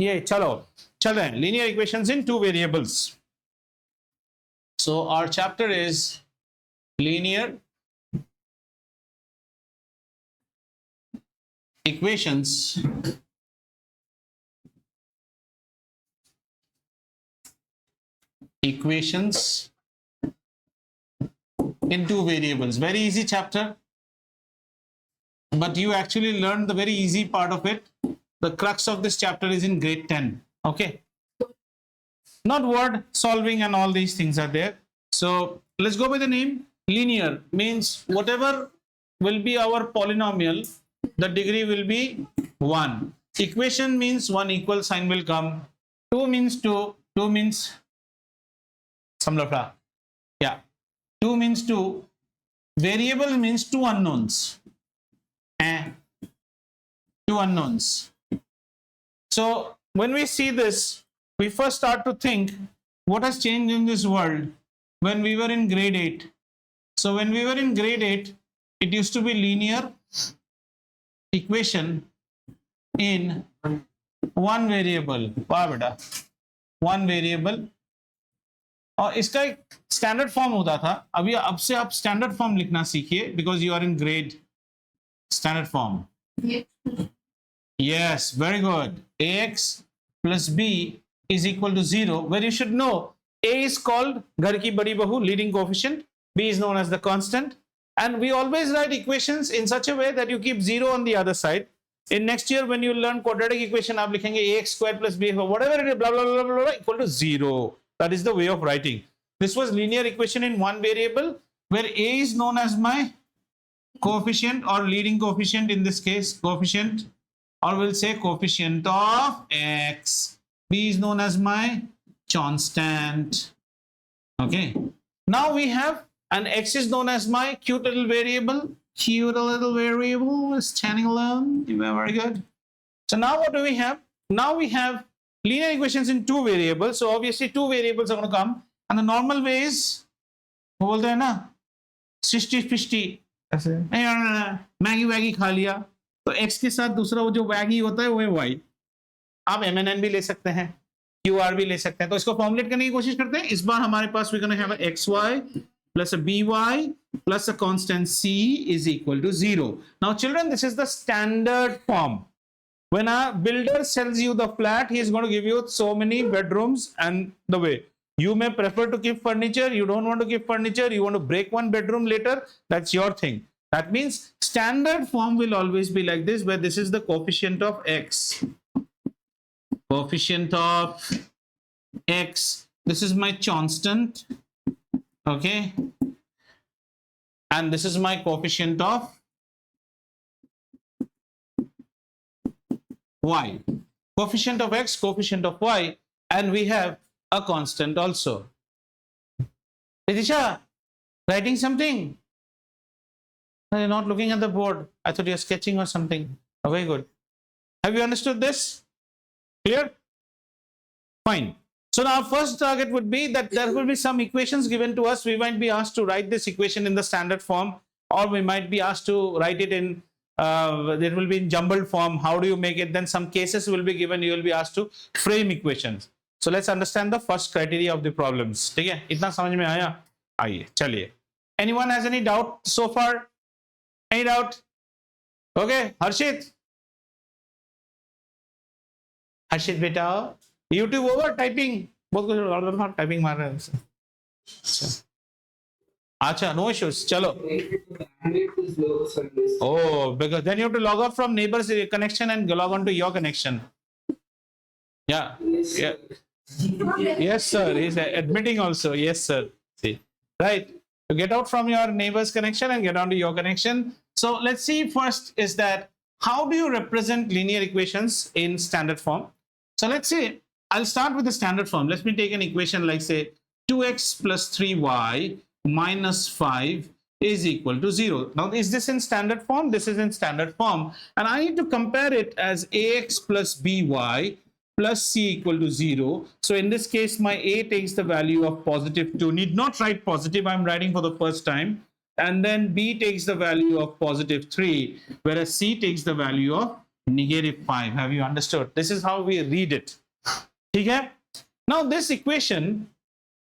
ये चलो चल रहे हैं linear equations in two variables. So our chapter is linear equations in two variables. Very easy chapter, but you actually learned the very easy part of it. The crux of this chapter is in grade 10. Okay, not word solving and all these things are there. So let's go by the name. Linear means whatever will be our polynomial, the degree will be 1. Equation means one equal sign will come. 2 means 2. 2 means samlapra. Yeah, 2 means 2. Variable means two unknowns. Two unknowns. So when we see this, we first start to think what has changed in this world when we were in grade 8. So when we were in grade 8, it used to be linear equation in one variable. वाह बेटा, one variable. और इसका एक standard form होता था. अभी अब से आप स्टैंडर्ड फॉर्म लिखना सीखिए because you are in grade. Standard form. Yes, very good. Ax plus b is equal to 0, where you should know a is called ghar ki badi bahu, leading coefficient. B is known as the constant. And we always write equations in such a way that you keep 0 on the other side. In next year, when you learn quadratic equation, aap likhenge ax squared plus b, whatever it is, blah, blah, blah, blah, blah, equal to 0. That is the way of writing. This was linear equation in one variable, where a is known as my coefficient or leading coefficient, in this case coefficient, or we'll say coefficient of x. B is known as my constant. Okay, now we have, and x is known as my cute little variable is standing alone. Very good. So now what do we have? Now we have linear equations in two variables. So obviously two variables are going to come, and the normal way is बोलते हैं ना सिष्टी पिष्टी, ऐसे Maggi वैगी खा लिया तो x के साथ दूसरा वो जो वैगी होता है वो है y. आप mnn भी ले सकते हैं, qr भी ले सकते हैं. तो इसको फॉर्मुलेट करने की कोशिश करते हैं. इस बार हमारे पास we're going to have a xy plus a by plus a constant c is equal to 0. Now children, this is the standard form. When a builder sells you the flat, he is going to give you so many bedrooms, and the way you may prefer to keep furniture, you don't want to keep furniture, you want to break one bedroom later, that's your thing. That means standard form will always be like this, where this is the coefficient of x. Coefficient of x. This is my constant. Okay. And this is my coefficient of y. Coefficient of x, coefficient of y, and we have a constant also. Ritisha, writing something? You're not looking at the board. I thought you're sketching or something. Oh, very good. Have you understood this? Clear? Fine. So now first target would be that there will be some equations given to us. We might be asked to write this equation in the standard form, or we might be asked to write it in it will be in jumbled form. How do you make it? Then some cases will be given. You will be asked to frame equations. So let's understand the first criteria of the problems. ठीक है? इतना समझ में आया? आइए, चलिए. Anyone has any doubt so far? Any doubt? Okay, Harshit. Harshit beta, YouTube over typing. बहुत कुछ typing मार रहे हैं. अच्छा, no issues. चलो. Oh, because then you have to log off from neighbor's connection and log on to your connection. Yeah. Yeah. Yes, sir. He's admitting also. Yes, sir. See, right. To get out from your neighbor's connection and get onto your connection. So let's see first is that how do you represent linear equations in standard form? So let's say I'll start with the standard form. Let me take an equation like say 2x plus 3y minus 5 is equal to 0. Now is this in standard form? This is in standard form, and I need to compare it as ax plus by plus c equal to 0. So in this case my a takes the value of positive 2. Need not write positive, I'm writing for the first time. And then b takes the value of positive 3, whereas c takes the value of -5. Have you understood? This is how we read it. Okay? Now this equation,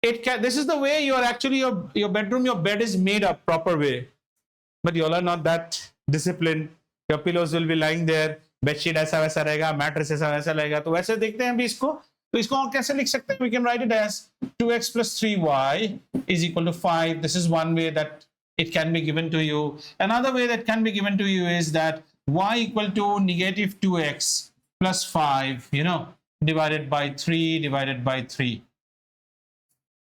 this is the way you are actually, your bedroom, your bed is made up proper way. But you all are not that disciplined. Your pillows will be lying there. Bedsheet ऐसा वैसा रहेगा, mattress ऐसा वैसा रहेगा. तो वैसे देखते हैं अभी इसको. तो इसको और कैसे लिख सकते हैं? We can write it as 2x plus 3y is equal to 5. This is one way that it can be given to you. Another way that can be given to you is that y equal to negative 2x plus 5, divided by 3 divided by 3.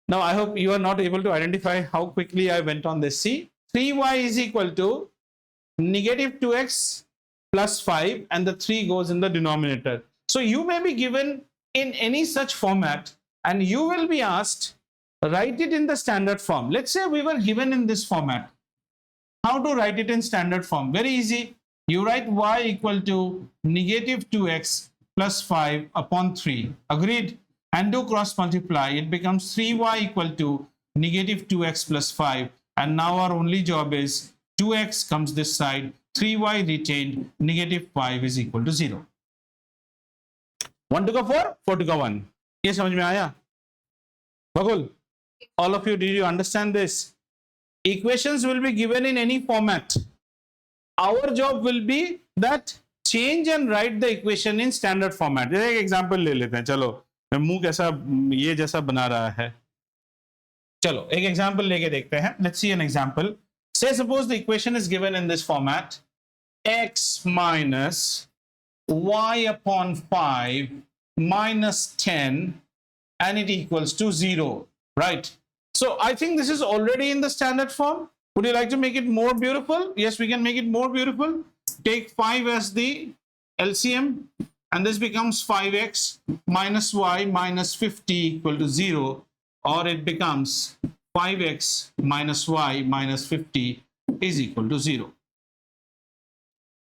Now I hope you are not able to identify how quickly I went on this. See, 3y is equal to negative 2x plus 5, and the 3 goes in the denominator. So you may be given in any such format, and you will be asked, write it in the standard form. Let's say we were given in this format. How to write it in standard form? Very easy. You write y equal to negative 2x plus 5 upon 3. Agreed? And do cross multiply. It becomes 3y equal to negative 2x plus 5. And now our only job is 2x comes this side, 3y retained, negative 5 is equal to 0. 1 to the 4, 4 to the 1. ये समझ में आया? Bakul, all of you, did you understand this? Equations will be given in any format. Our job will be that change and write the equation in standard format. एक example ले लेते हैं. चलो, मुंह कैसा ये जैसा बना रहा है. चलो, एक example लेके देखते हैं. Let's see an example. Say suppose the equation is given in this format, x minus y upon 5 minus 10, and it equals to 0, right? So I think this is already in the standard form. Would you like to make it more beautiful? Yes, we can make it more beautiful. Take 5 as the LCM, and this becomes 5x minus y minus 50 equal to 0, or it becomes 5x minus y minus 50 is equal to 0.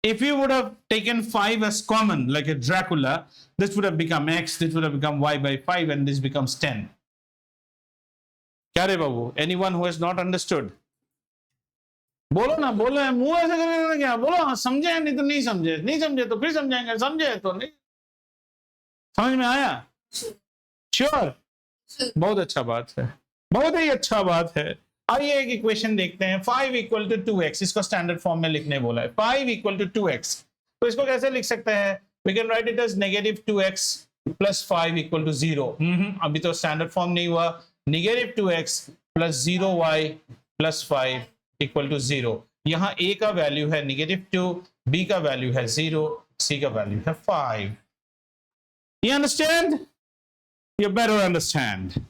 If you would have taken 5 as common, like a Dracula, this would have become x, this would have become y by 5, and this becomes 10. क्या रे बाबू? Anyone who has not understood? बोलो ना, बोलो, मुंह ऐसे करने क्या? बोलो, हाँ समझे, नहीं तो नहीं समझे, नहीं समझे तो फिर समझाएंगे, समझे तो नहीं. समझ में आया? Sure. बहुत अच्छा बात है, बहुत ही अच्छा बात है. आइए एक इक्वेशन देखते हैं. 5 इक्वल टू 2x, इसको स्टैंडर्ड फॉर्म में लिखने बोला है. 5 इक्वल टू 2x, तो इसको कैसे लिख सकते हैं? We can write it as negative 2x plus 5 equal to 0. अभी तो स्टैंडर्ड फॉर्म नहीं हुआ. Negative 2x plus 0y plus 5 equal to 0. यहाँ a का वैल्यू है नेगेटिव 2, b का वैल्यू है 0, c का वैल्यू है 5. You understand? You better understand.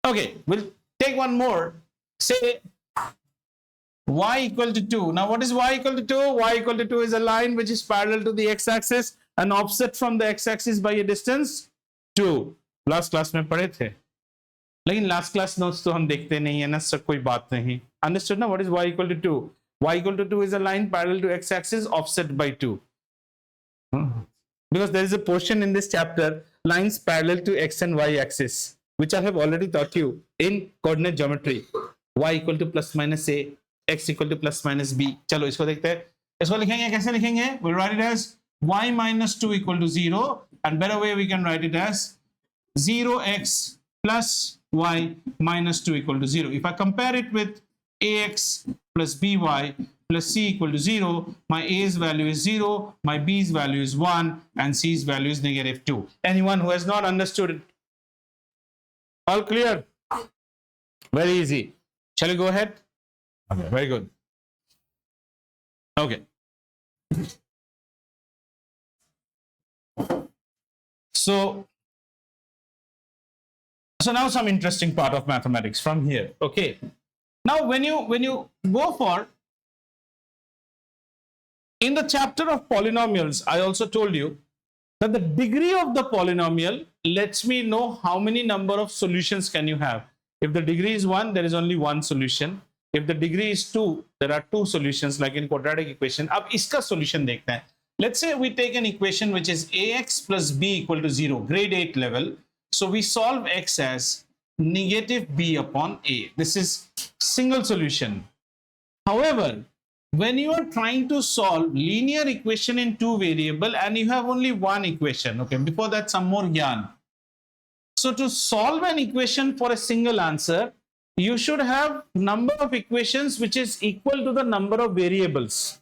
Okay, we'll take one more. Say y equal to 2. Now what is y equal to 2? Y equal to 2 is a line which is parallel to the x-axis and offset from the x-axis by a distance 2. Last class में पढ़े थे, लेकिन last class notes तो हम देखते नहीं है ना, सब कोई बात नहीं. Understood ना? What is y equal to 2? Y equal to 2 is a line parallel to x-axis offset by 2. Because there is a portion in this chapter, lines parallel to x and y axis, which I have already taught you in coordinate geometry. Y equal to plus minus a, x equal to plus minus b. चलो इसको देखते हैं. इसको लिखेंगे, कैसे लिखेंगे? We'll write it as y minus 2 equal to 0, and better way we can write it as 0x plus y minus 2 equal to 0. If I compare it with ax plus by plus c equal to 0, my a's value is 0, my b's value is 1, and c's value is negative 2. Anyone who has not understood it? All clear? Very easy. Shall we go ahead? Okay, very good. Okay. So now some interesting part of mathematics from here. Okay. Now when you go for, in the chapter of polynomials, I also told you that the degree of the polynomial lets me know how many number of solutions can you have. If the degree is 1, there is only one solution. If the degree is 2, there are 2 solutions, like in quadratic equation. अब इसका solution देखते हैं. Let's say we take an equation which is ax plus b equal to 0, grade 8 level. So we solve x as negative b upon a. This is single solution. However, when you are trying to solve linear equation in two variable and you have only one equation, okay, before that some more gyan. So to solve an equation for a single answer, you should have number of equations which is equal to the number of variables.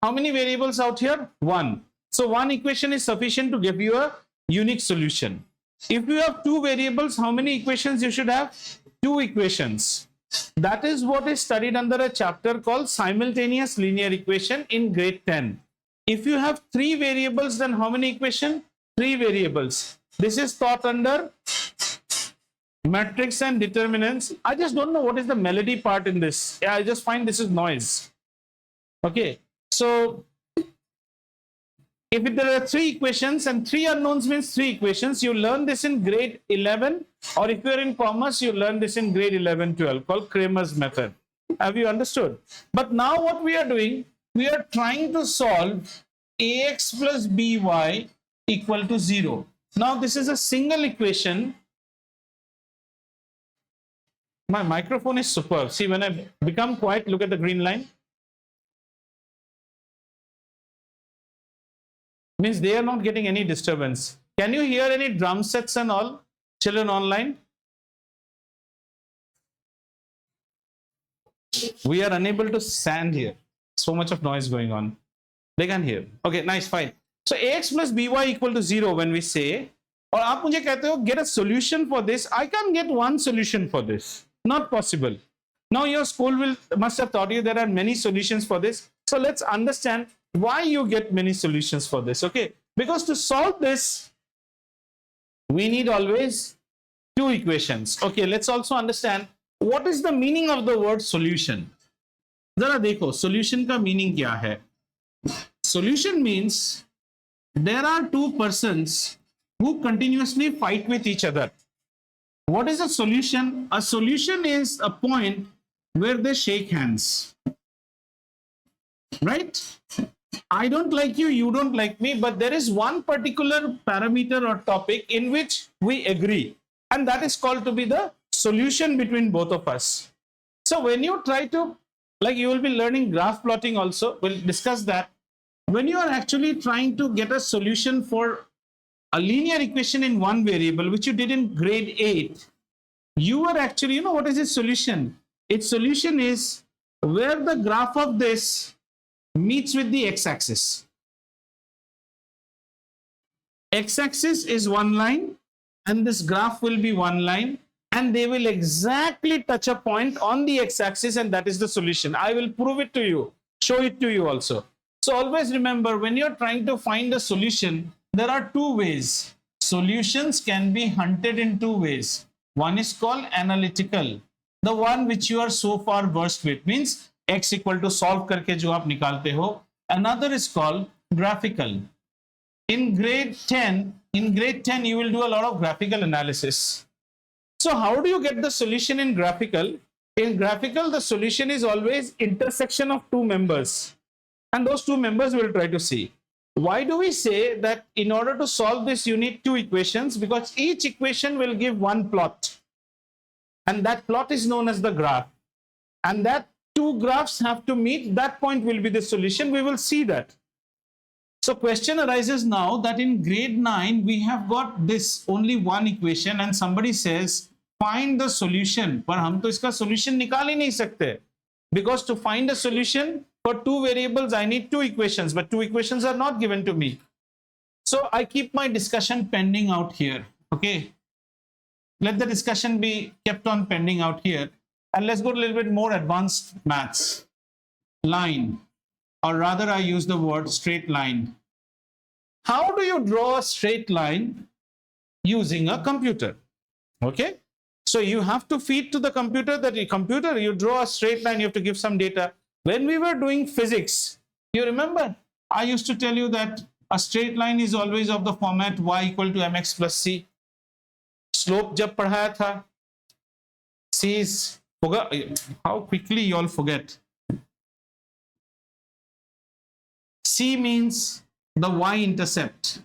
How many variables out here? One. So one equation is sufficient to give you a unique solution. If you have two variables, how many equations you should have? Two equations. That is what is studied under a chapter called simultaneous linear equation in grade 10. If you have three variables, then how many equations? Three variables. This is taught under matrix and determinants. I just don't know what is the melody part in this. Yeah, I just find this is noise. Okay, so if there are three equations and three unknowns means three equations, you learn this in grade 11, or if you're in commerce, you learn this in grade 11, 12, called Cramer's method. Have you understood? But now what we are doing, we are trying to solve ax plus by equal to 0. Now this is a single equation. My microphone is superb. See, when I become quiet, look at the green line. Means they are not getting any disturbance. Can you hear any drum sets and all? Children online? We are unable to stand here. So much of noise going on. They can hear. Okay, nice, fine. So ax plus by equal to 0 when we say, or आप मुझे कहते हो get a solution for this. I can't get one solution for this. Not possible. Now your school must have taught you there are many solutions for this. So let's understand why you get many solutions for this. Okay, because to solve this, we need always two equations. Okay, let's also understand what is the meaning of the word solution. Zara dekho, solution ka meaning kya hai? Solution means there are two persons who continuously fight with each other. What is a solution? A solution is a point where they shake hands. Right? I don't like you, you don't like me, but there is one particular parameter or topic in which we agree. And that is called to be the solution between both of us. So when you try to, like you will be learning graph plotting also, we'll discuss that. When you are actually trying to get a solution for a linear equation in one variable, which you did in grade 8, you are actually, you know what is its solution? Its solution is where the graph of this meets with the x-axis. X-axis is one line and this graph will be one line and they will exactly touch a point on the x-axis, and that is the solution. I will prove it to you, show it to you also. So always remember, when you're trying to find a solution, there are two ways. Solutions can be hunted in two ways. One is called analytical, the one which you are so far versed with, means x equal to solve करके जो आप निकालते हो. Another is called graphical. In grade 10, you will do a lot of graphical analysis. So how do you get the solution in graphical? In graphical, the solution is always intersection of two members, and those two members we'll try to see. Why do we say that in order to solve this you need two equations? Because each equation will give one plot, and that plot is known as the graph, and that two graphs have to meet. That point will be the solution. We will see that. So question arises now that in grade 9 we have got this only one equation and somebody says find the solution, पर हम तो इसका solution निकाल ही नहीं सकते, because to find a solution for two variables I need two equations, but two equations are not given to me. So I keep my discussion pending out here. Okay, let the discussion be kept on pending out here, and let's go to a little bit more advanced maths. Line, or rather I use the word straight line. How do you draw a straight line using a computer? Okay, so you have to feed to the computer that computer, you draw a straight line, you have to give some data. When we were doing physics, you remember I used to tell you that a straight line is always of the format y equal to mx plus c. Slope जब पढ़ाया था, c is, how quickly you all forget. C means the y-intercept.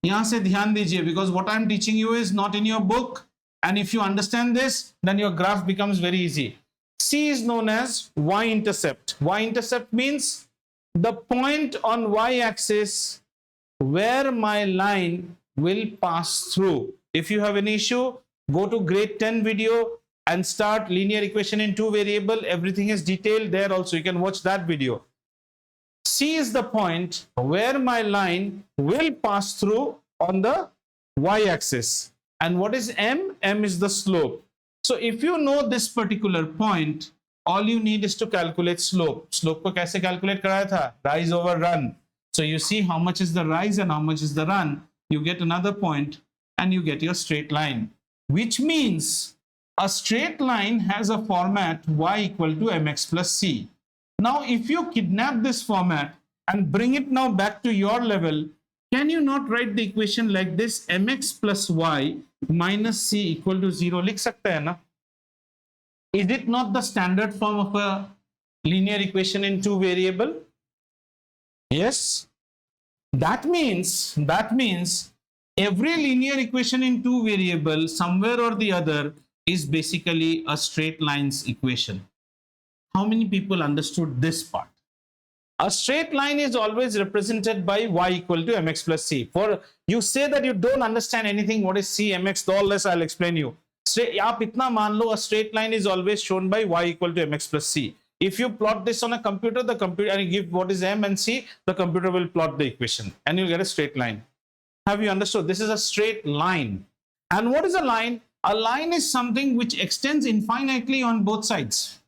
यहाँ से ध्यान दीजिए, because what I'm teaching you is not in your book, and if you understand this, then your graph becomes very easy. C is known as y-intercept. Y-intercept means the point on y-axis where my line will pass through. If you have an issue, go to grade 10 video and start linear equation in two variable. Everything is detailed there also. You can watch that video. C is the point where my line will pass through on the y-axis. And what is M? M is the slope. So if you know this particular point, all you need is to calculate slope. Slope को कैसे calculate कराया था? Rise over run. So you see how much is the rise and how much is the run. You get another point and you get your straight line. Which means a straight line has a format y equal to mx plus c. Now if you kidnap this format and bring it now back to your level, can you not write the equation like this? mx plus y minus c equal to 0 लिख सकते हैं ना? Is it not the standard form of a linear equation in two variable? Yes. That means every linear equation in two variable somewhere or the other is basically a straight lines equation. How many people understood this part? A straight line is always represented by y equal to mx plus c. For you say that you don't understand anything, what is c, mx, all this I'll explain you. आप इतना मान लो, a straight line is always shown by y equal to mx plus c. If you plot this on a computer, the computer and you give what is m and c, the computer will plot the equation and you'll get a straight line. Have you understood? This is a straight line. And what is a line? A line is something which extends infinitely on both sides.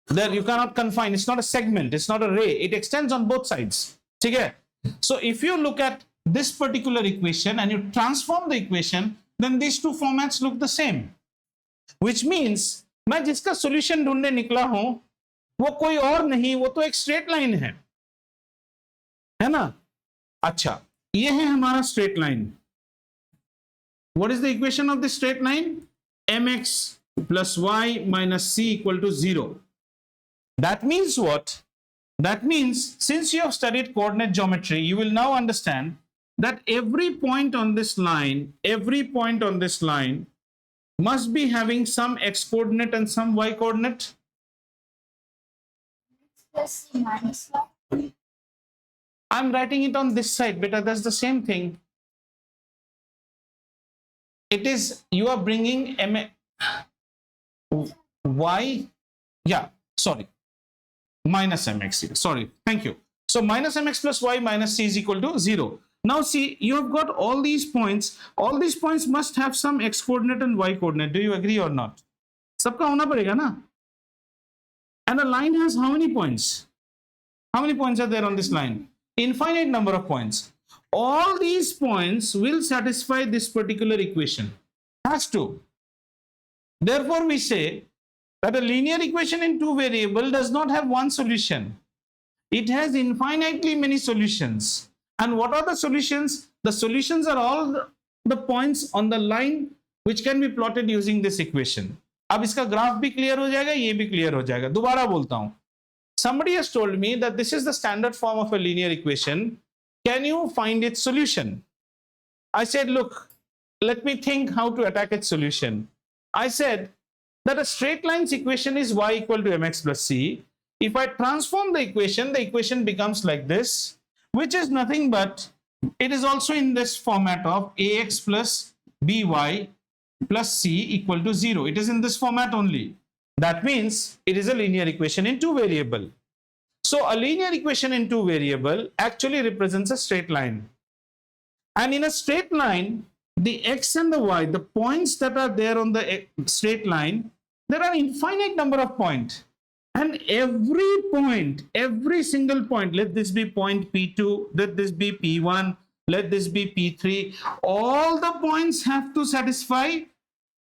There you cannot confine. It's not a segment. It's not a ray. It extends on both sides. Okay? So if you look at this particular equation and you transform the equation, then these two formats look the same. Which means मैं जिसका solution ढूंढने निकला हूं वो कोई और नहीं, वो तो एक straight line है ना? अच्छा, ये है हमारा straight line. What is the equation of this straight line? mx plus y minus c equal to 0. That means what? That means since you have studied coordinate geometry, you will now understand that every point on this line must be having some x coordinate and some y coordinate. Plus C minus Y. I'm writing it on this side, beta. That's the same thing. It is, you are bringing y, yeah, sorry, minus mx here. Sorry, thank you. So minus mx plus y minus c is equal to 0. Now see, you have got all these points. All these points must have some x coordinate and y coordinate. Do you agree or not? सबका होना पड़ेगा ना? And a line has how many points? How many points are there on this line? Infinite number of points. All these points will satisfy this particular equation. Has to. Therefore, we say that a linear equation in two variable does not have one solution. It has infinitely many solutions. And what are the solutions? The solutions are all the points on the line which can be plotted using this equation. अब इसका graph भी clear हो जाएगा, ये भी clear हो जाएगा. दोबारा बोलता हूं. Somebody has told me that this is the standard form of a linear equation. Can you find its solution? I said, look, let me think how to attack its solution. I said that a straight line's equation is y equal to mx plus c. If I transform the equation becomes like this, which is nothing but, it is also in this format of ax plus by plus c equal to 0. It is in this format only. That means it is a linear equation in two variable. So a linear equation in two variable actually represents a straight line. And in a straight line, the x and the y, the points that are there on the straight line, there are infinite number of points. And every point, every single point, let this be point P2, let this be P1, let this be P3, all the points have to satisfy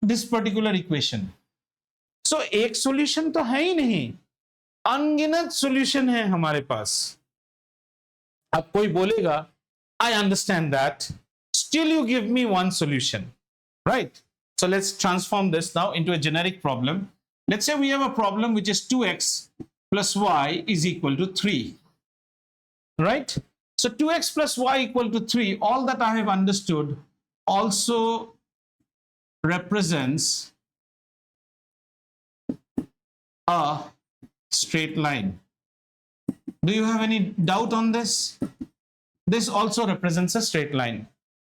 this particular equation. So एक solution तो है ही नहीं, अनगिनत solution है हमारे पास. अब कोई बोलेगा, I understand that, still you give me one solution, right? So let's transform this now into a generic problem. Let's say we have a problem which is 2x plus y is equal to 3, right? So 2x plus y equal to 3, all that I have understood also represents a straight line. Do you have any doubt on this? This also represents a straight line.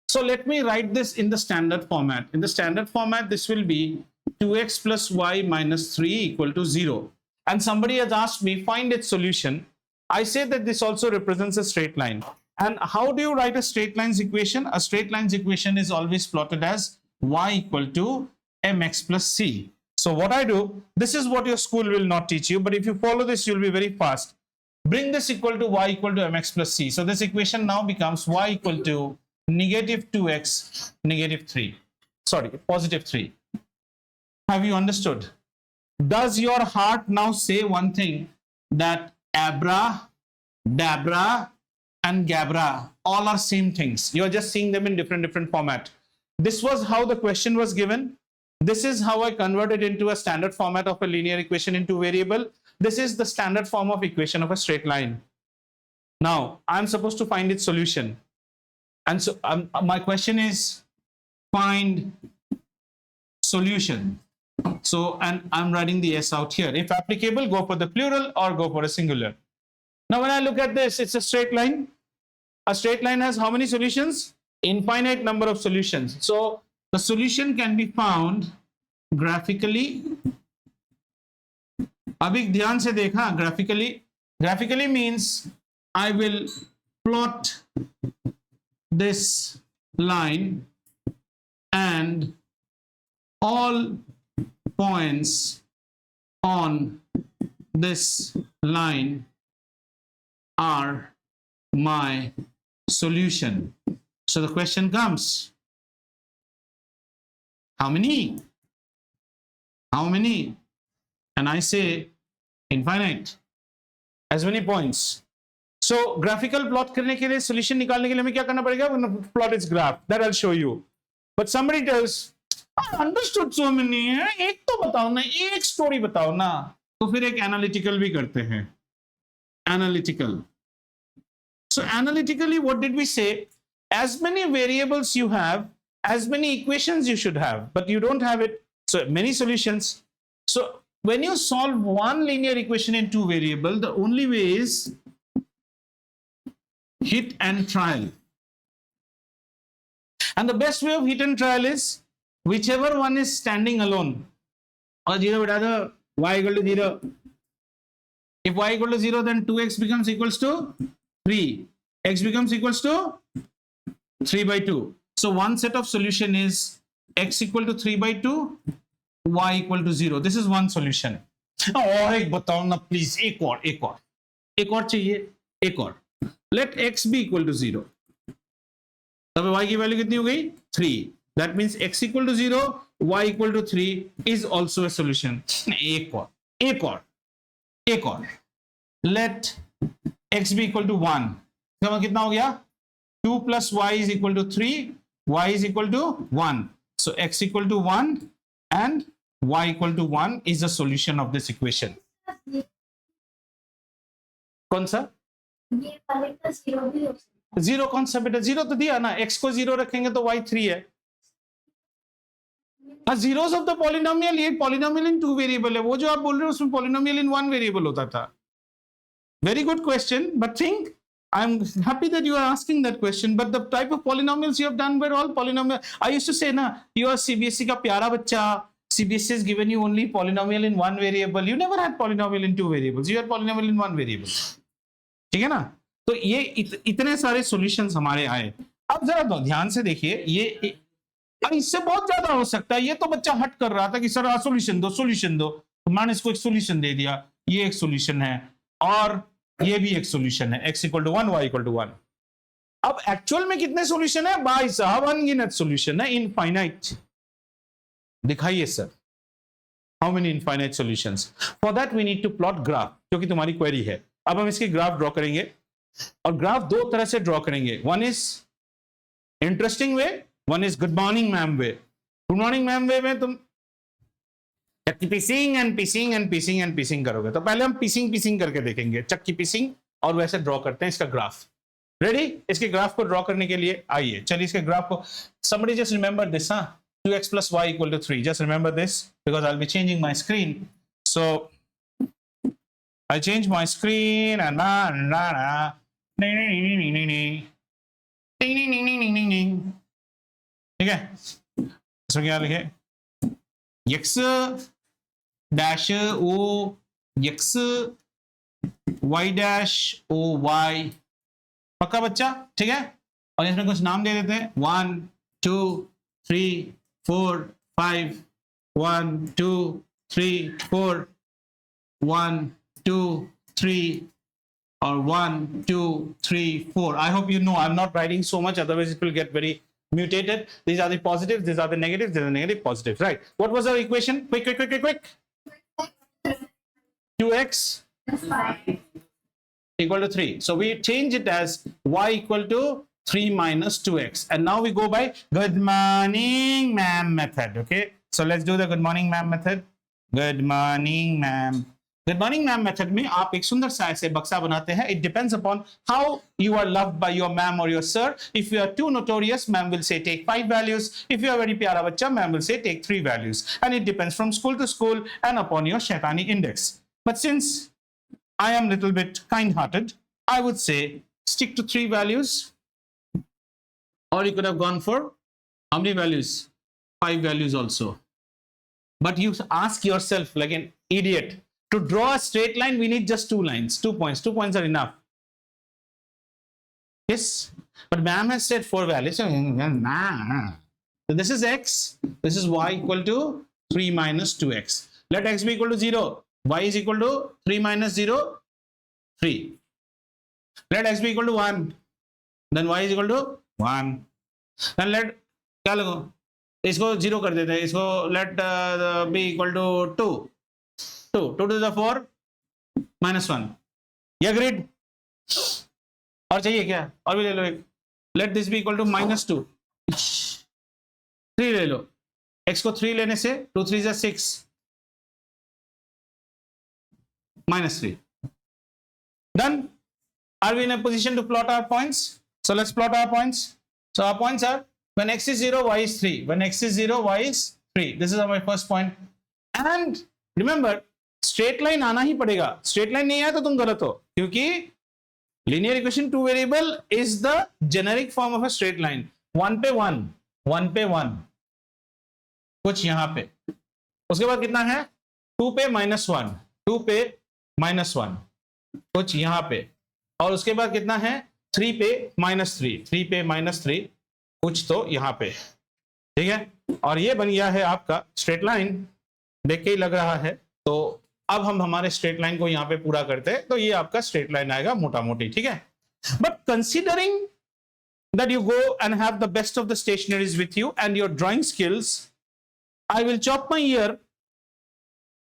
So let me write this in the standard format. In the standard format, this will be 2x plus y minus 3 equal to 0. And somebody has asked me, find its solution. I say that this also represents a straight line. And how do you write a straight lines equation? A straight lines equation is always plotted as y equal to mx plus c. So what I do, this is what your school will not teach you, but if you follow this, you'll be very fast. Bring this equal to y equal to mx plus c. So this equation now becomes y equal to negative 2x, negative 3. Sorry, positive 3. Have you understood? Does your heart now say one thing, that abra, dabra, and gabra all are same things? You are just seeing them in different format. This was how the question was given. This is how I converted into a standard format of a linear equation into variable. This is the standard form of equation of a straight line. Now, I'm supposed to find its solution. And so my question is, find solution. So, and I'm writing the S out here. If applicable, go for the plural or go for a singular. Now, when I look at this, it's a straight line. A straight line has how many solutions? Infinite number of solutions. So, the solution can be found graphically. Abhi dhyan se dekha, graphically. Graphically means I will plot this line and all points on this line are my solution. So the question comes, how many? How many? And I say infinite. As many points. So graphical plot करने के लिए solution निकालने के लिए हमें क्या करना पड़ेगा? Plot its graph. That I'll show you. But somebody tells, I understood so many. एक तो बताओ ना, एक story बताओ ना. तो फिर एक analytical भी करते हैं. Analytical. So analytically, what did we say? As many variables you have, as many equations you should have, but you don't have it. So many solutions. So when you solve one linear equation in two variables, the only way is hit and trial. And the best way of hit and trial is whichever one is standing alone. Or 0 beta y equal to 0. If y equal to 0, then 2x becomes equals to 3. X becomes equals to 3 by 2. So one set of solution is x equal to 3 by 2, y equal to 0. This is one solution. और एक बताओ ना please, एक और चाहिए, एक और. Let x be equal to 0. तब y की वैल्यू कितनी हो गई? 3. That means x equal to 0, y equal to 3 is also a solution. एक और. Let x be equal to 1. तो कितना हो गया? 2 plus y is equal to 3, y is equal to 1. So x equal to 1 and y equal to 1 is the solution of this equation. कौन सा? ये वाले का 0 भी हो सकता है. 0 कौन सा बेटा? 0 तो दिया ना, x को 0 रखेंगे तो y 3 है. zeros of the polynomial, ये polynomial in 2 variable है. वो जो आप बोल रहे हो उसमें polynomial in 1 variable होता था. Very good question, but think, I'm happy that you are asking that question, but the type of polynomials you have done were all polynomial. I used to say na, you are CBSE का प्यारा बच्चा. CBSE has given you only polynomial in 1 variable. You never had polynomial in 2 variables. You had polynomial in 1 variable. ठीक है ना? तो ये इतने सारे सॉल्यूशंस हमारे आए. अब जरा ध्यान से देखिए, ये इससे बहुत ज्यादा हो सकता है. ये तो बच्चा हट कर रहा था कि सर सॉल्यूशन दो, तो मैंने इसको एक सॉल्यूशन दे दिया. ये एक सॉल्यूशन है और ये भी एक सॉल्यूशन है. x equal to 1, y equal to 1. अब एक्चुअल में कितने सॉल्यूशन है? भाई साहब अनगिनत सॉल्यूशन है, इनफाइनाइट. दिखाइए sir, how many infinite solutions? For that we need to plot graph, जो कि तुम्हारी क्वेरी है. अब हम इसकी ग्राफ ड्रॉ करेंगे और ग्राफ दो तरह से ड्रॉ करेंगे. One is interesting way, one is good morning ma'am way. Good morning ma'am way में तुम चक्की पीसिंग करोगे. तो पहले हम पीसिंग करके देखेंगे, चक्की पीसिंग, और वैसे ड्रॉ करते हैं इसका ग्राफ. रेडी? इसके ग्राफ को ड्रॉ करने के लिए आइए, चलिए इसके ग्राफ को. somebody just remember this, 2x plus y equal to 3. just remember this because I'll be changing my screen. So I change my screen and ठीक है, इसमें क्या लिखे x dash o x y dash o y, पक्का बच्चा, ठीक है। और इसमें कुछ नाम दे देते हैं 1 2 3 4 5 1 2 3 4 1 2 3 or 1 2 3 4. I hope you know I'm not writing so much, otherwise it will get very mutated. These are the positives, these are the negatives, these are the negative positives, right? What was our equation? Quick. 2x equal to 3. So we change it as y equal to 3 minus 2x. And now we go by good morning ma'am method. Okay, so let's do the good morning ma'am method. Good morning ma'am. Good morning ma'am method में आप एक सुंदर सा ऐसे बक्सा बनाते हैं. It depends upon how you are loved by your ma'am or your sir. If you are too notorious, ma'am will say take 5 values. If you are very प्यारा बच्चा, ma'am will say take 3 values. And it depends from school to school and upon your shaitani index. But since I am little bit kind-hearted, I would say stick to 3 values. Or you could have gone for how many values? 5 values also. But you ask yourself like an idiot, to draw a straight line, we need just 2 lines, 2 points. 2 points are enough. Yes, but ma'am has said 4 values. So this is x, this is y equal to 3 minus 2x. Let x be equal to 0. Y is equal to 3 minus 0, 3. Let x be equal to 1. Then y is equal to 1. Then let क्या लगो इसको 0 कर देते हैं, इसको let be equal to 2. 2 to the 4 minus 1. ये agreed? और चाहिए क्या? और भी ले लो एक. Let this be equal to minus 2. 3 ले लो. x को 3 लेने से 2 3 is 6. Minus 3. Done. Are we in a position to plot our points? So let's plot our points. So our points are when x is 0, y is 3. When x is 0, y is 3. This is my first point. And remember, straight line आना ही पड़ेगा. Straight line नहीं आया तो तुम गलत हो, क्योंकि linear equation 2 variable is the generic form of a straight line. 1 पे 1, 1 पे 1, कुछ यहाँ पे. उसके बाद कितना है? 2 पे -1, 2 पे -1, कुछ यहाँ पे. और उसके बाद कितना है? 3 पे -3, 3 पे -3, कुछ तो यहाँ पे. ठीक है, और ये बन गया है आपका स्ट्रेट लाइन. देख के ही लग रहा है. तो अब हम हमारे स्ट्रेट लाइन को यहाँ पे पूरा करते हैं, तो ये आपका स्ट्रेट लाइन आएगा मोटा मोटी. ठीक है, but considering that you go and have the best of the stationaries with you and your drawing skills, I will chop my ear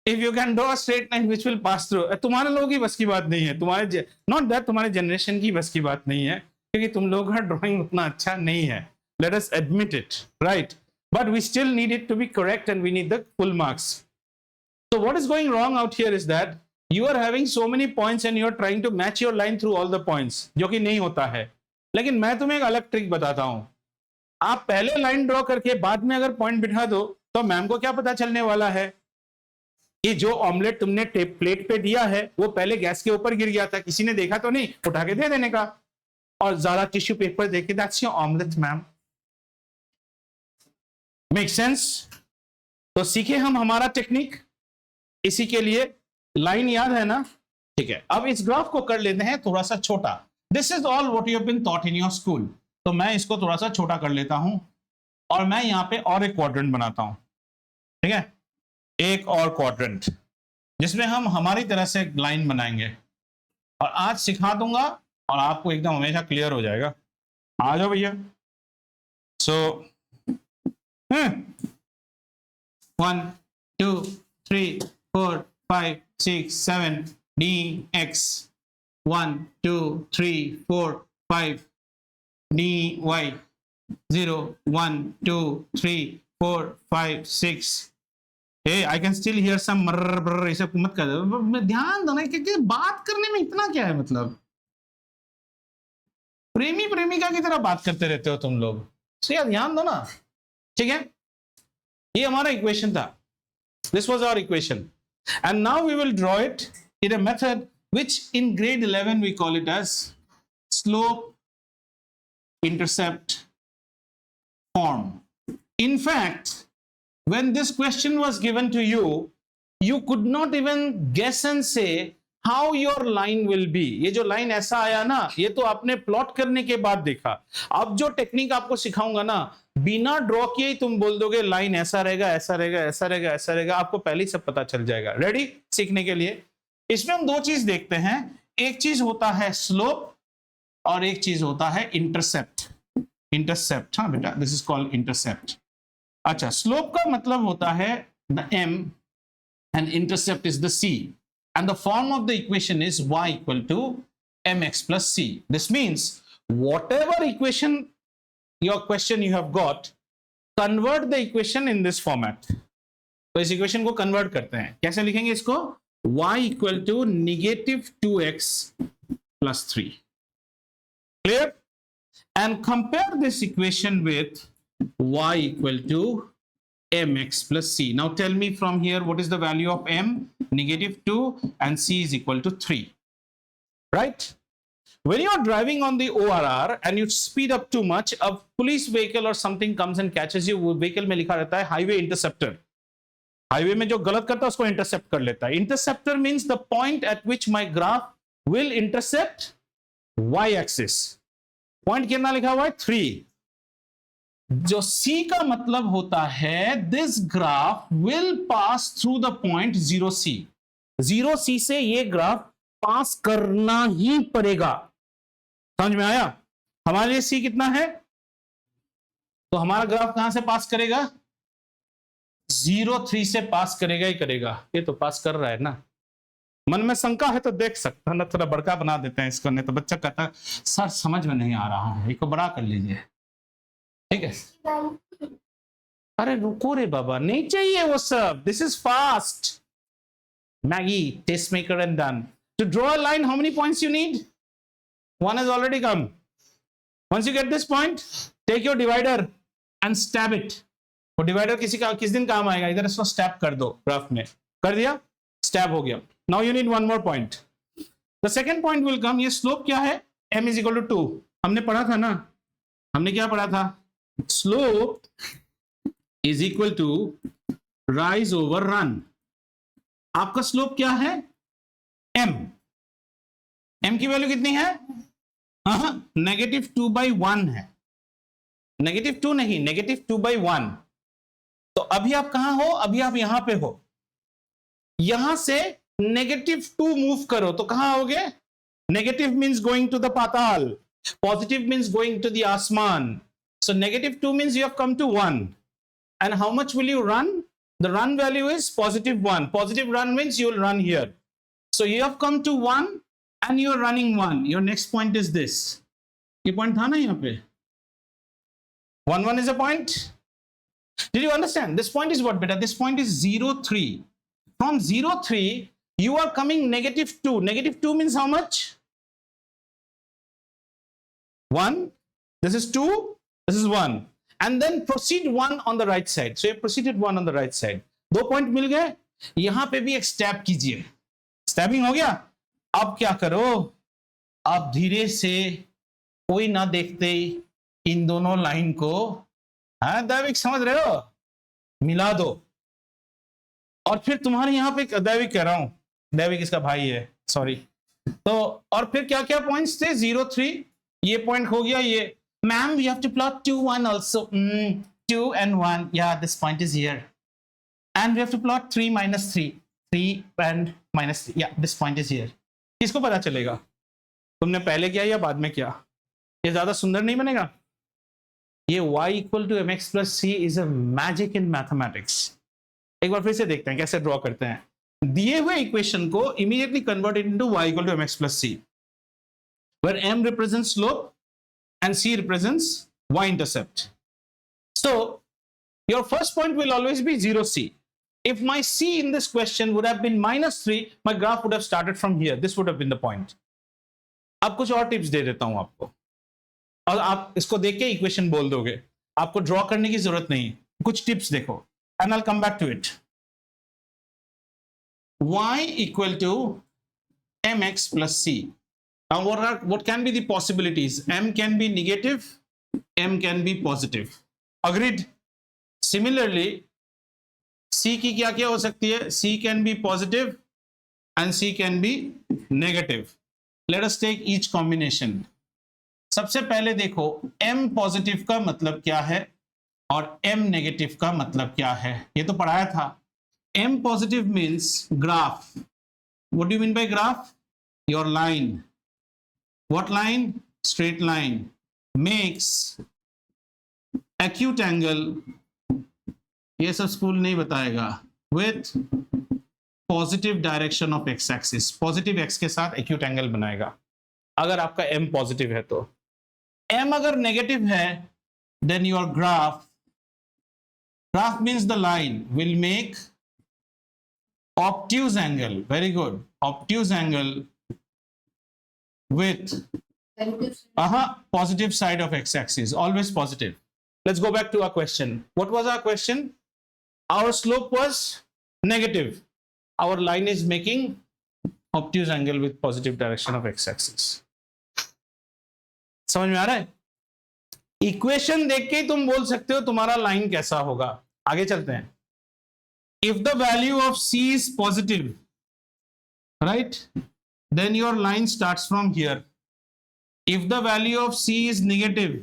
if you can draw a straight line which will pass through. तुम्हारे लोगों की बस की बात नहीं है, तुम्हारे not that तुम्हारे जनरेशन की बस की बात नहीं है, क्योंकि तुम लोगों का ड्राइंग उतना अच्छा नहीं है. Let us admit it, right? But we still need it to be correct and we need the full marks. So what is going wrong out here is that you are having so many points and you are trying to match your line through all the points, जो कि नहीं होता है. लेकिन मैं तुम्हें एक अलग ट्रिक बताता हूं. आप पहले लाइन ड्रॉ करके बाद में अगर पॉइंट बिठा दो तो मैम को क्या पता चलने वाला है? ये जो ऑमलेट तुमने प्लेट पे दिया है वो पहले गैस के ऊपर गिर गया था, किसी ने देखा तो नहीं, उठा के दे देने का और ज्यादा टिश्यू पेपर देके that's your omelette ma'am. Make sense? तो सीखे हम हमारा टेक्निक. इसी के लिए लाइन याद है ना? ठीक है, अब इस ग्राफ को कर लेते हैं थोड़ा सा छोटा. This is all what you have been taught in your school. तो मैं इसको थोड़ा सा छोटा कर लेता हूं और मैं यहाँ पे और एक क्वाड्रेंट बनाता हूं. ठीक है, एक और क्वाड्रेंट जिसमें हम हमारी तरह से लाइन बनाएंगे और आज सिखा दूंगा और आपको एकदम हमेशा क्लियर हो जाएगा. आ जाओ भैया. सो 1 2 3 4 5 6 7 dx 1 2 3 4 5 dy 0 1 2 3 4 5 6. Hey, I can still hear some murr ऐसे मत कर. ध्यान दो ना, क्योंकि बात करने में इतना क्या है, मतलब प्रेमी प्रेमिका की तरह बात करते रहते हो तुम लोग. सो यार ध्यान दो ना. ठीक है, ये हमारा इक्वेशन था. This was our equation and now we will draw it in a method which in grade 11 we call it as slope intercept form. In fact, when this question was given to you, you could not even guess and say how your line will be. ये जो line ऐसा आया ना, ये तो आपने plot करने के बाद देखा. अब जो टेक्निक आपको सिखाऊंगा ना, बिना ड्रॉ किए ही तुम बोल दोगे लाइन ऐसा रहेगा, ऐसा रहेगा, ऐसा रहेगा, ऐसा रहेगा. आपको पहले ही सब पता चल जाएगा. रेडी सीखने के लिए? इसमें हम दो चीज देखते हैं. एक चीज होता है स्लोप और एक चीज होता है इंटरसेप्ट. इंटरसेप्ट, हाँ बेटा, दिस इज कॉल्ड इंटरसेप्ट. अच्छा, स्लोप का मतलब होता है the m and intercept is the c, and the form of the equation is y equal to mx plus c. This means whatever equation your question you have got, convert the equation in this format. तो इस equation को convert करते हैं. कैसे लिखेंगे इसको? y equal to negative 2x plus 3. Clear? And compare this equation with y equal to mx plus c. Now tell me from here, what is the value of m? Negative 2, and c is equal to 3. Right? When you are driving on the ORR and you speed up too much, a police vehicle or something comes and catches you. वो vehicle में लिखा रहता है highway interceptor. Highway में जो गलत करता है उसको intercept कर लेता है. Interceptor means the point at which my graph will intercept y-axis. Point कितना लिखा हुआ है? 3. जो C का मतलब होता है this graph will pass through the point 0C. 0C से ये ग्राफ पास करना ही पड़ेगा. समझ में आया? हमारे लिए C कितना है? तो हमारा ग्राफ कहां से पास करेगा? 0-3 से पास करेगा ही करेगा. ये तो पास कर रहा है ना. मन में शंका है तो देख सकता है ना, थोड़ा बड़का बना देते हैं इसको, नहीं तो बच्चा कहता सर समझ में नहीं आ रहा है, इसको बड़ा कर लीजिए. ठीक है? अरे रुको रे बाबा, नहीं चाहिए वो सब. This is fast. Maggi, taste maker and done. To draw a line, how many points you need? One has already come. Once you get this point, take your divider and stab it. वो divider किस दिन काम आएगा? इधर इसको stab कर दो graph में. कर दिया? स्टैब हो गया. Now you need one more point. The second point will come. ये स्लोप क्या है? m is equal to 2. हमने पढ़ा था ना? हमने क्या पढ़ा था? Slope is equal to rise over run. आपका स्लोप क्या है? m. m की वैल्यू कितनी है? नेगेटिव 2/1 है. नेगेटिव 2 नहीं, नेगेटिव 2/1. तो अभी आप कहां हो? अभी आप यहां पे हो. यहां से नेगेटिव 2 मूव करो तो कहां होगे? Negative means going to the patal, positive means going to the aasman. So negative 2 means you have come to 1. And how much will you run? The run value is positive 1. Positive run means you will run here. So you have come to 1 and you are running 1. Your next point is this. ये point था ना यहाँ पे? 1, 1 is a point. Did you understand? This point is what, beta? This point is 0, 3. From 0, 3, you are coming negative 2. Negative 2 means how much? 1. This is 2. This is 1. And then proceed 1 on the right side. So you proceeded 1 on the right side. 2 point मिल गए. यहां पे भी एक stab कीजिए. Stabbing हो गया. अब क्या करो? आप धीरे से, कोई ना देखते इन दोनों लाइन को, हाँ दैविक समझ रहे हो, मिला दो. और फिर तुम्हारे यहां पे, दैविक कह रहा हूं, दैविक इसका भाई है, सॉरी. तो और फिर क्या क्या पॉइंट्स थे? 0, 3. ये पॉइंट हो गया. ये ma'am, we have to plot 2, 1 also. 2 and 1. Yeah, this point is here. And we have to plot 3 minus 3. 3 and minus 3. Yeah, this point is here. किसको पता चलेगा तुमने पहले किया या बाद में किया? ये ज्यादा सुंदर नहीं बनेगा? ये y equal to mx plus c is a magic in mathematics. एक बार फिर से देखते हैं कैसे ड्रॉ करते हैं. दिए हुए इक्वेशन को immediately convert into y equal to mx plus c, where m represents slope and c represents y-intercept. So your first point will always be 0c. If my c in this question would have been -3, my graph would have started from here. This would have been the point. अब कुछ और tips दे देता हूं आपको, और आप इसको देख के इक्वेशन बोल दोगे. आपको ड्रॉ करने की जरूरत नहीं. कुछ टिप्स देखो, and I'll come back to it. y equal to mx plus c. Now what can be the possibilities? M can be negative, m can be positive. Agreed? Similarly, c की क्या क्या हो सकती है? c can be positive and c can be negative. Let us take each combination. सबसे पहले देखो m positive का मतलब क्या है और m नेगेटिव का मतलब क्या है, ये तो पढ़ाया था. m positive means graph. What do you mean by graph? Your line. What line? Straight line makes acute angle, ये सब स्कूल नहीं बताएगा, with positive direction of x axis. Positive x के साथ एक्यूट एंगल बनाएगा अगर आपका m पॉजिटिव है. तो m अगर नेगेटिव है then your graph means the line will make obtuse angle. Very good. Obtuse angle with positive side of x axis, always positive. Let's go back to our question. What was our question? Our slope was negative. Our line is making obtuse angle with positive direction of x axis. समझ में आ रहा है? Equation देख के तुम बोल सकते हो तुम्हारा लाइन कैसा होगा. आगे चलते हैं. If the value of c is positive, right, then your line starts from here. If the value of c is negative,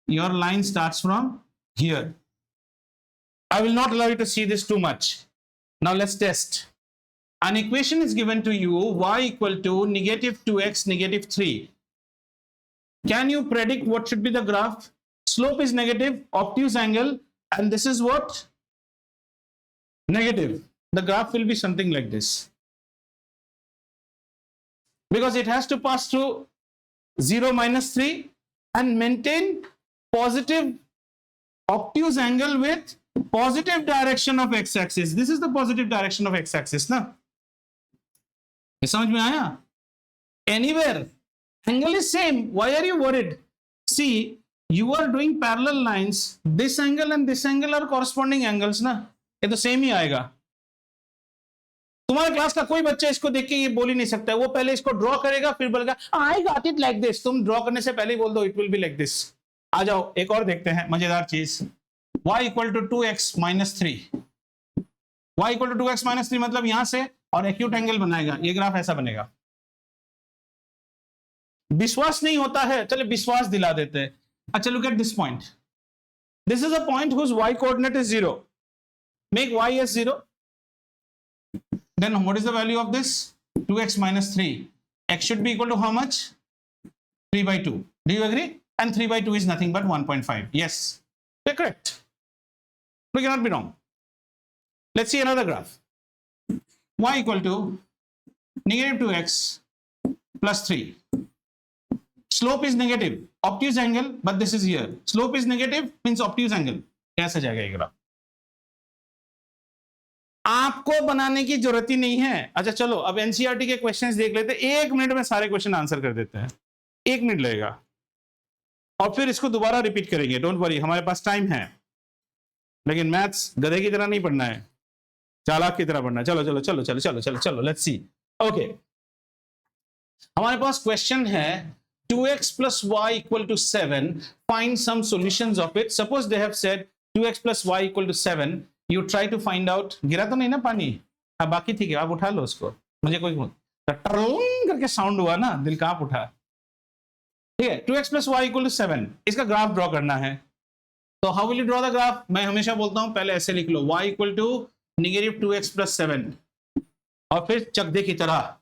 your line starts from here. I will not allow you to see this too much. Now let's test. An equation is given to you, y equal to negative 2x negative 3. Can you predict what should be the graph? Slope is negative, obtuse angle, and this is what? Negative. The graph will be something like this. Because it has to pass through 0 minus 3 and maintain positive obtuse angle with positive direction of x-axis. This is the positive direction of x-axis, ना? ये समझ में आया? Anywhere, angle is same. Why are you worried? See, you are doing parallel lines. This angle and this angle are corresponding angles, ना? ये तो same ही आएगा. तुम्हारे क्लास का कोई बच्चा इसको देख के ये बोल ही नहीं सकता. वो पहले इसको ड्रॉ करेगा फिर बोलेगा I got it like this. तुम ड्रॉ करने से पहले ही बोल दो it will be like this. आ जाओ एक और देखते हैं मजेदार चीज. y equal to 2x minus 3. y equal to 2x minus 3 मतलब यहां से और एक्यूट एंगल बनाएगा. ये ग्राफ ऐसा बनेगा. विश्वास नहीं होता है, चलिए विश्वास दिला देते हैं. अच्छा look at this point. This is a point whose y coordinate is 0. Make y as 0. Then what is the value of this? 2x minus 3. X should be equal to how much? 3 by 2. Do you agree? And 3 by 2 is nothing but 1.5. Yes. You're correct. We cannot be wrong. Let's see another graph. Y equal to negative 2x plus 3. Slope is negative. Obtuse angle, but this is here. Slope is negative means obtuse angle. कैसे जाएगा ये graph? आपको बनाने की जरूरत ही नहीं है. अच्छा चलो अब एनसीईआरटी के क्वेश्चंस देख लेते हैं. 1 मिनट में सारे क्वेश्चन आंसर कर देते हैं. 1 मिनट लगेगा और फिर इसको दोबारा रिपीट करेंगे. डोंट वरी, हमारे पास टाइम है. लेकिन मैथ्स गधे की तरह नहीं पढ़ना है, चालाक की तरह पढ़ना है. चलो चलो चलो चलो चलो चलो चलो लेट्स सी. ओके, हमारे पास क्वेश्चन है 2x plus y equal to 7. Find some solutions of it. Suppose they have said 2x plus y equal to 7. You try to find out. गिरा तो नहीं ना पानी? हाँ बाकी ठीक है, आप उठा लो उसको. मुझे कोई टर्रंग करके साउंड हुआ ना, दिल कांप उठा. ठीक है, 2x plus y equal to 7. इसका ग्राफ ड्रॉ करना है. तो how will you draw the graph? मैं हमेशा बोलता हूं पहले ऐसे लिख लो, y equal to negative 2x plus 7 और फिर चकदे की तरह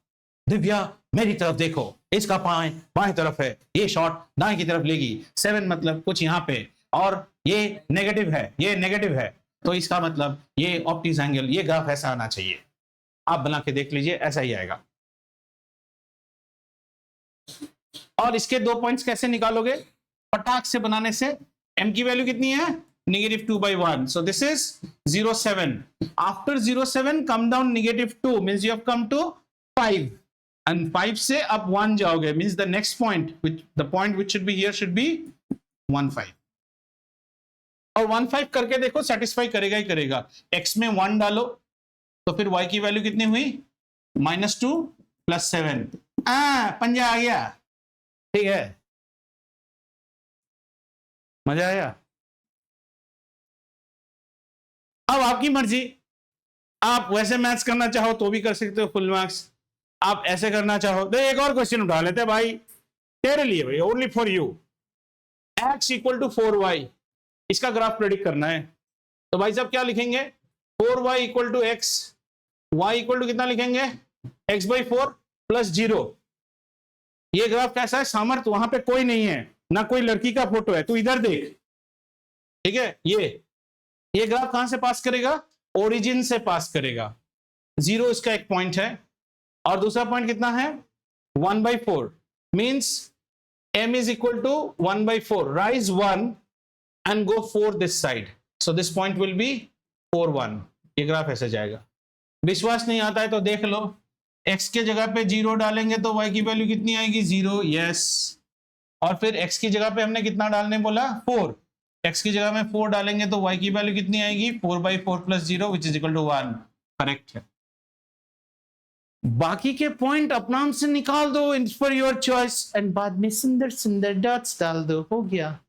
दिव्या मेरी तरफ देखो, इसका पाए बाएं तरफ है, ये शॉट दाएं की तरफ लेगी. 7 मतलब कुछ यहाँ पे और ये नेगेटिव है, ये नेगेटिव है, तो इसका मतलब ये ऑप्टिक्स एंगल, ये ग्राफ ऐसा आना चाहिए. आप बना के देख लीजिए, ऐसा ही आएगा. और इसके 2 पॉइंट्स कैसे निकालोगे? पटाख से बनाने से. m की वैल्यू कितनी है? negative 2 by 1. So this is 0.7. After 0.7 come down negative 2 means you have come to 5. And 5 से up 1 जाओगे means the next point, the point which should be here should be 1.5. और 1.5 करके देखो सेटिस्फाई करेगा ही करेगा. x में 1 डालो तो फिर y की वैल्यू कितनी हुई? -2 +7, पंजा आ गया, ठीक है, मजा आया। अब आपकी मर्जी, आप वैसे मैथ्स करना चाहो तो भी कर सकते हो फुल मार्क्स, आप ऐसे करना चाहो तो एक और क्वेश्चन उठा लेते हैं भाई तेरे लिए, भाई only for you. x equal to 4y, इसका ग्राफ प्रेडिक्ट करना है, तो भाई साहब क्या लिखेंगे, 4y equal to x, y equal to कितना लिखेंगे, x/4 + 0। ये ग्राफ कैसा है, सामर्थ वहां पे कोई नहीं है, ना कोई लड़की का फोटो है, तू इधर देख, ठीक है। ये ग्राफ कहां से पास करेगा, ओरिजिन से पास करेगा, 0 इसका एक पॉइंट है, और दूसरा पॉइंट कितना है 1/4, means m is equal to 1/4, rise 1 and go 4 this side, so this point will be 4, 1। ये ग्राफ ऐसे जाएगा। विश्वास नहीं आता है तो देख लो, x के जगह पे 0 डालेंगे तो y की वैल्यू कितनी आएगी, 0, यस, और फिर x की जगह पे हमने कितना डालने बोला, 4, x की जगह में 4 डालेंगे तो y की वैल्यू कितनी आएगी, 4/4 + 0 which is equal to 1, correct है। बाकी के पॉइंट अपना से निकाल दो, it's for your choice, and बाद में सुंदर सुंदर डॉट्स डाल दो, हो गया।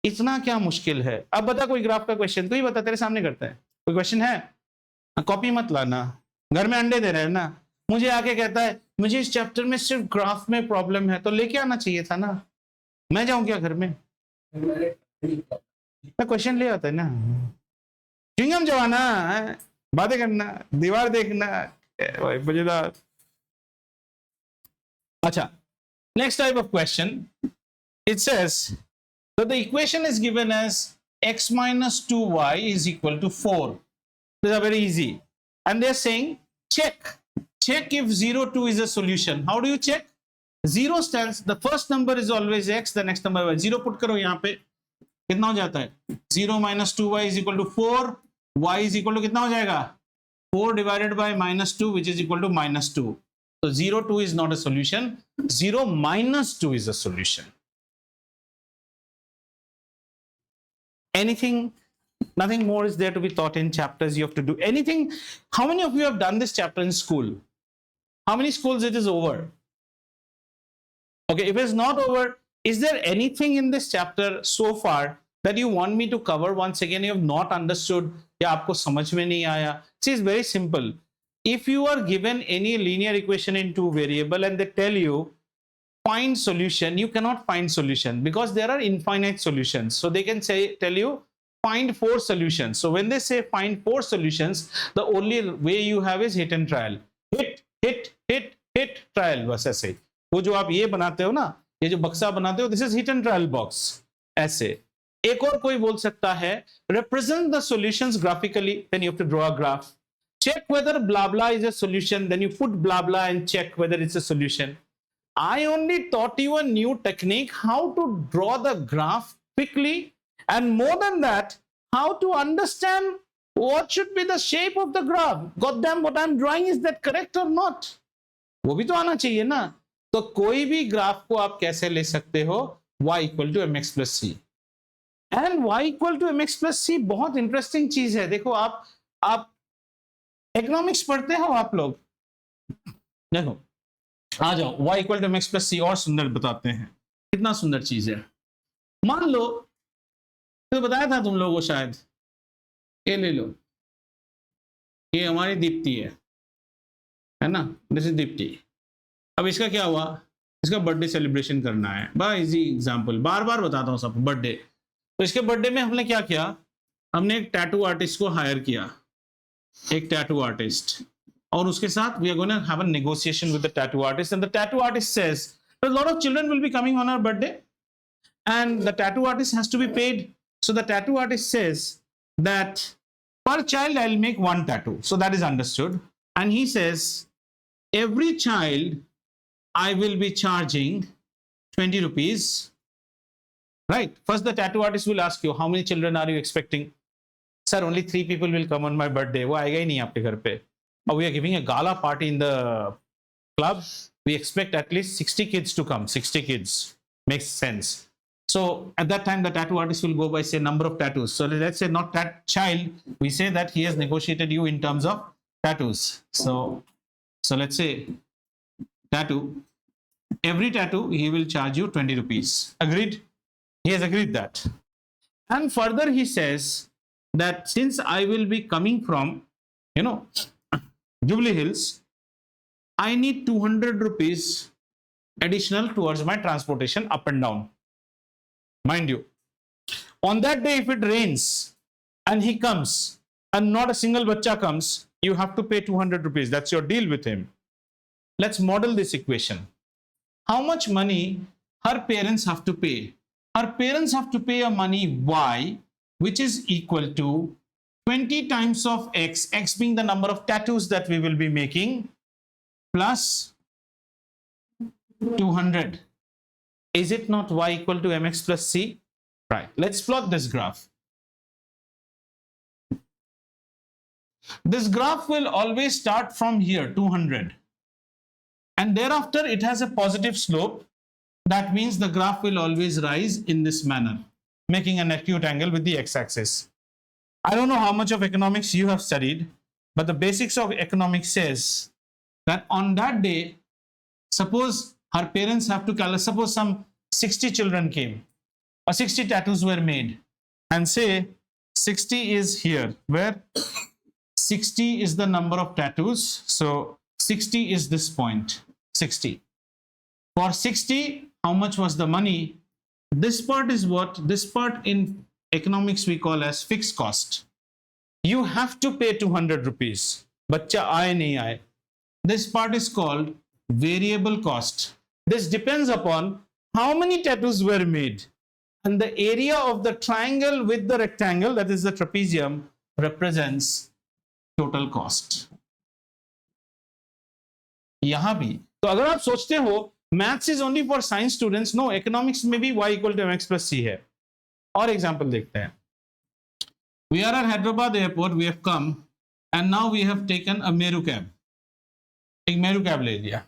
इतना क्या मुश्किल है। अब बता कोई ग्राफ का क्वेश्चन, तो ही बता, तेरे सामने करता है, कोई क्वेश्चन है, कॉपी मत लाना, घर में अंडे दे रहे हैं ना, मुझे आके कहता है मुझे इस चैप्टर में सिर्फ ग्राफ में प्रॉब्लम है, तो लेके आना चाहिए था ना, मैं जाऊं क्या घर में, क्वेश्चन ले आता है ना, च्युइंगम जवाना, बातें करना, दीवार देखना, मजेदार। अच्छा, next type of question, it says that the equation is given as x minus 2y is equal to 4. These are very easy, and they're saying check if 0, 2 is a solution. How do you check? 0 stands, the first number is always x, the next number y, 0 put करो यहाँ पे, कितना हो जाता है, 0 minus 2y is equal to 4, y is equal to कितना हो जाएगा, 4 divided by -2 which is equal to -2. So 0, 2 is not a solution. 0 minus 2 is a solution. Anything, nothing more is there to be taught in chapters. You have to do anything. How many of you have done this chapter in school? How many schools it is over? Okay, if it's not over, is there anything in this chapter so far that you want me to cover once again, you have not understood, या आपको समझ में नहीं आया? See, it's very simple. If you are given any linear equation in 2 variable and they tell you find solution, you cannot find solution because there are infinite solutions. So they can tell you find 4 solutions. So when they say find 4 solutions, the only way you have is hit and trial. Hit, trial, बस ऐसे। वो जो आप ये बनाते हो ना, ये जो बक्सा बनाते हो, this is hit and trial box, ऐसे। एक और कोई बोल सकता है represent the solutions graphically, then you have to draw a graph. Check whether blah blah is a solution, then you put blah blah and check whether it's a solution. I only taught you a new technique, how to draw the graph quickly, and more than that, how to understand what should be the shape of the graph. God damn, what I'm drawing, is that correct or not? वो भी तो आना चाहिए ना। तो कोई भी graph को आप कैसे ले सकते हो, y equal to mx plus c. And y equal to mx plus c बहुत इंटरेस्टिंग चीज है। देखो आप इकोनॉमिक्स पढ़ते हो आप लोग, देखो आ जाओ, y equal to mx plus c और सुंदर बताते हैं, कितना सुंदर चीज है। मान लो, तो बताया था तुम लोगों को शायद, ये ले लो, ये हमारी दीप्ति है ना, दिस इज दीप्ति। अब इसका क्या हुआ, इसका बर्थडे सेलिब्रेशन करना है, बड़ा इजी एग्जांपल, बार बार बताता हूँ सब, बर्थडे। तो इसके बर्थडे में हमने क्या किया, हमने एक टैटू आर्टिस्ट को हायर किया, एक टैटू आर्टिस्ट, और उसके साथ we are going to have a negotiation with the tattoo artist, and the tattoo artist says a lot of children will be coming on our birthday and the tattoo artist has to be paid. So the tattoo artist says that per child I'll make 1 tattoo, so that is understood, and he says every child I will be charging 20 rupees. Right, first the tattoo artist will ask you how many children are you expecting. Sir, only 3 people will come on my birthday. वो आएगा ही नहीं आपके घर पे, or we are giving a gala party in the club, we expect at least 60 kids to come. 60 kids makes sense. So at that time the tattoo artist will go by say number of tattoos. So let's say not that child, we say that he has negotiated you in terms of tattoos. So let's say tattoo. Every tattoo, he will charge you 20 rupees. Agreed? He has agreed that. And further, he says that since I will be coming from, Jubilee Hills, I need 200 rupees additional towards my transportation up and down. Mind you, on that day, if it rains and he comes and not a single bacha comes, you have to pay 200 rupees. That's your deal with him. Let's model this equation. How much money her parents have to pay? Her parents have to pay a money Y, which is equal to 20 times of X, X being the number of tattoos that we will be making, plus 200. Is it not Y equal to mx plus c? Right. Let's plot this graph. This graph will always start from here, 200. And thereafter, it has a positive slope. That means the graph will always rise in this manner, making an acute angle with the x-axis. I don't know how much of economics you have studied, but the basics of economics says that on that day, suppose her parents have to calculate, suppose some 60 children came, or 60 tattoos were made, and say 60 is here, where 60 is the number of tattoos. So 60 is this point, 60. For 60, how much was the money? This part is what? This part in economics we call as fixed cost. You have to pay 200 rupees. Bachcha aaye nahi aaye. This part is called variable cost. This depends upon how many tattoos were made. And the area of the triangle with the rectangle, that is the trapezium, represents total cost. यहाँ भी तो अगर आप सोचते हो maths is only for science students, no, economics में भी y equal to mx plus c है. और एग्जांपल देखते हैं. We are at Hyderabad airport, we have come and now we have taken a Meru cab. एक Meru cab ले लिया.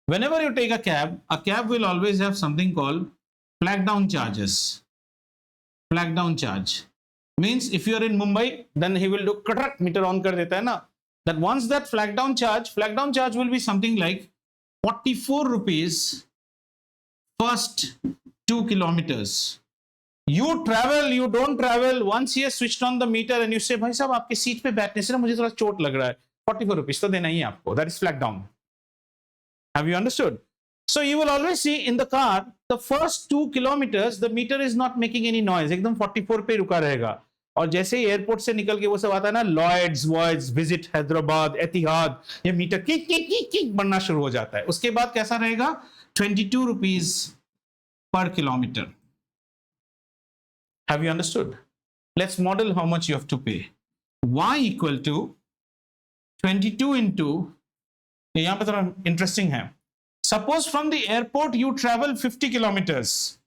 Whenever you take a cab will always have something called flag down charges. Flag down charge means if you are in Mumbai, then he will do meter on कर देता है ना. That once that flag down charge will be something like 44 rupees first 2 kilometers. You travel, you don't travel, once he has switched on the meter and you say, भाई साहब आपके seat पे बैठने से ना मुझे थोड़ा चोट लग रहा है, 44 rupees तो देना ही है आपको. That is flag down. Have you understood? So you will always see in the car, the first 2 kilometers, the meter is not making any noise. एकदम 44 पे रुका रहेगा. और जैसे ही एयरपोर्ट से निकल के वो सब आता है ना, Lloyds, voids, visit Hyderabad, Etihad, ये meter kick kick kick kick बनना शुरू हो जाता है. उसके बाद कैसा रहेगा? 22 rupees per kilometer. Have you understood? Let's model how much you have to pay. Y equal to 22 into, यहाँ पे थोड़ा इंटरेस्टिंग है. Suppose from the airport you travel 50 kilometers.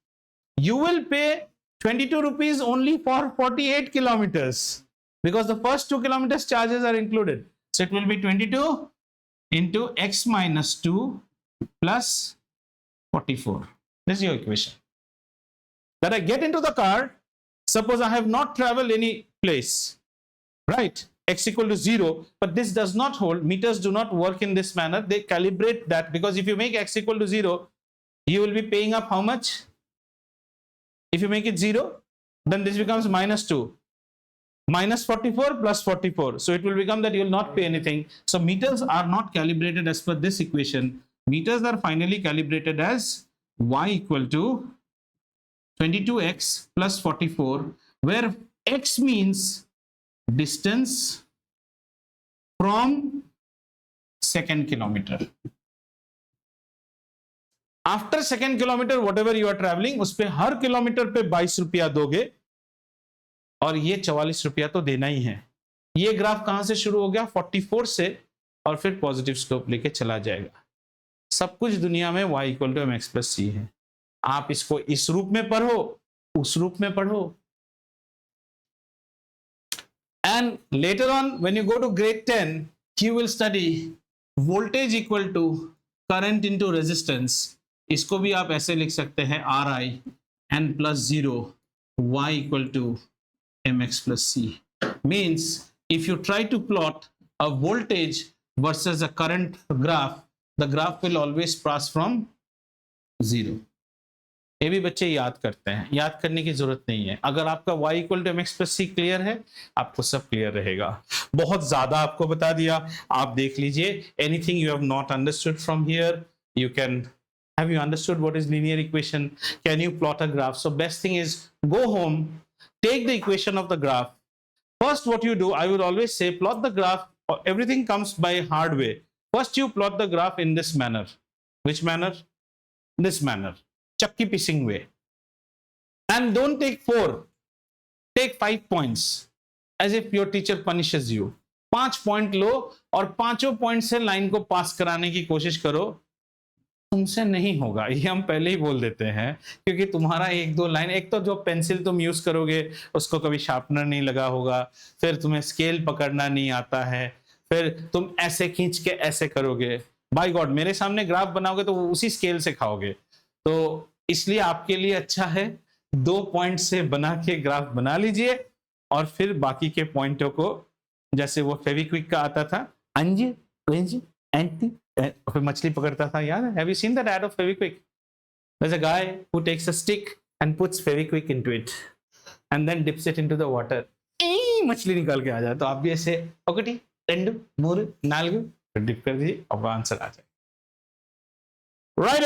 You will pay 22 rupees only for 48 kilometers because the first 2 kilometers charges are included. So it will be 22 into x minus 2 plus 44. This is your equation. That I get into the car, suppose I have not traveled any place, right? X equal to 0, but this does not hold. Meters do not work in this manner. They calibrate that because if you make x equal to 0, you will be paying up how much? If you make it 0, then this becomes minus 2. Minus 44 plus 44. So it will become that you will not pay anything. So meters are not calibrated as per this equation. Meters are finally calibrated as y equal to 22x plus 44, where x means distance from second kilometer. After second kilometer whatever you are travelling, उस पर हर kilometre पे 22 रुपया दोगे और ये 44 रुपया तो देना ही है. ये ग्राफ कहां से शुरू हो गया? 44 से, और फिर पॉजिटिव स्लोप लेके चला जाएगा. सब कुछ दुनिया में y equal to mx plus c है. आप इसको इस रूप में पढ़ो, उस रूप में पढ़ो. And later on when you go to grade 10, you will study voltage equal to current into resistance. इसको भी आप ऐसे लिख सकते हैं, Ri n plus 0 y equal to mx plus c. Means if you try to plot a voltage versus a current graph, the graph will always pass from 0. ये भी बच्चे याद करते हैं, याद करने की जरूरत नहीं है. अगर आपका y equal to mx plus c clear है, आपको सब क्लियर रहेगा. बहुत ज्यादा आपको बता दिया, आप देख लीजिए. Anything you have not understood from here, you can. Have you understood what is linear equation? Can you plot a graph? So best thing is go home, take the equation of the graph. First what you do, I would always say plot the graph. Everything comes by hard way. First you plot the graph in this manner. Which manner? This manner. Chakki piecing way. And don't take 4. Take 5 points. As if your teacher punishes you. 5 point लो और पांचों point से line को पास कराने की कोशिश करो. तुमसे नहीं होगा, ये हम पहले ही बोल देते हैं, क्योंकि तुम्हारा 1-2 लाइन, एक तो जो पेंसिल तुम यूज करोगे उसको कभी शार्पनर नहीं लगा होगा, फिर तुम्हें स्केल पकड़ना नहीं आता है, फिर तुम ऐसे खींच के ऐसे करोगे. बाय गॉड, मेरे सामने ग्राफ बनाओगे तो उसी स्केल से खाओगे. तो इसलिए आपके लिए अच्छा है 2 पॉइंट से बना के ग्राफ बना लीजिए और फिर बाकी के पॉइंटों को, जैसे वो फेविक्विक का आता था, अंज अंज एंटी, फिर मछली पकड़ता था, याद है? Have you seen that ad of Fevikwik? There's a guy who takes a stick and puts Fevikwik into it and then dips it into the water. मछली निकाल के आ जाए. तो आप भी ऐसे 1 2 3 4 डिप कर दीजिए, आपका आंसर आ जाए. राइट.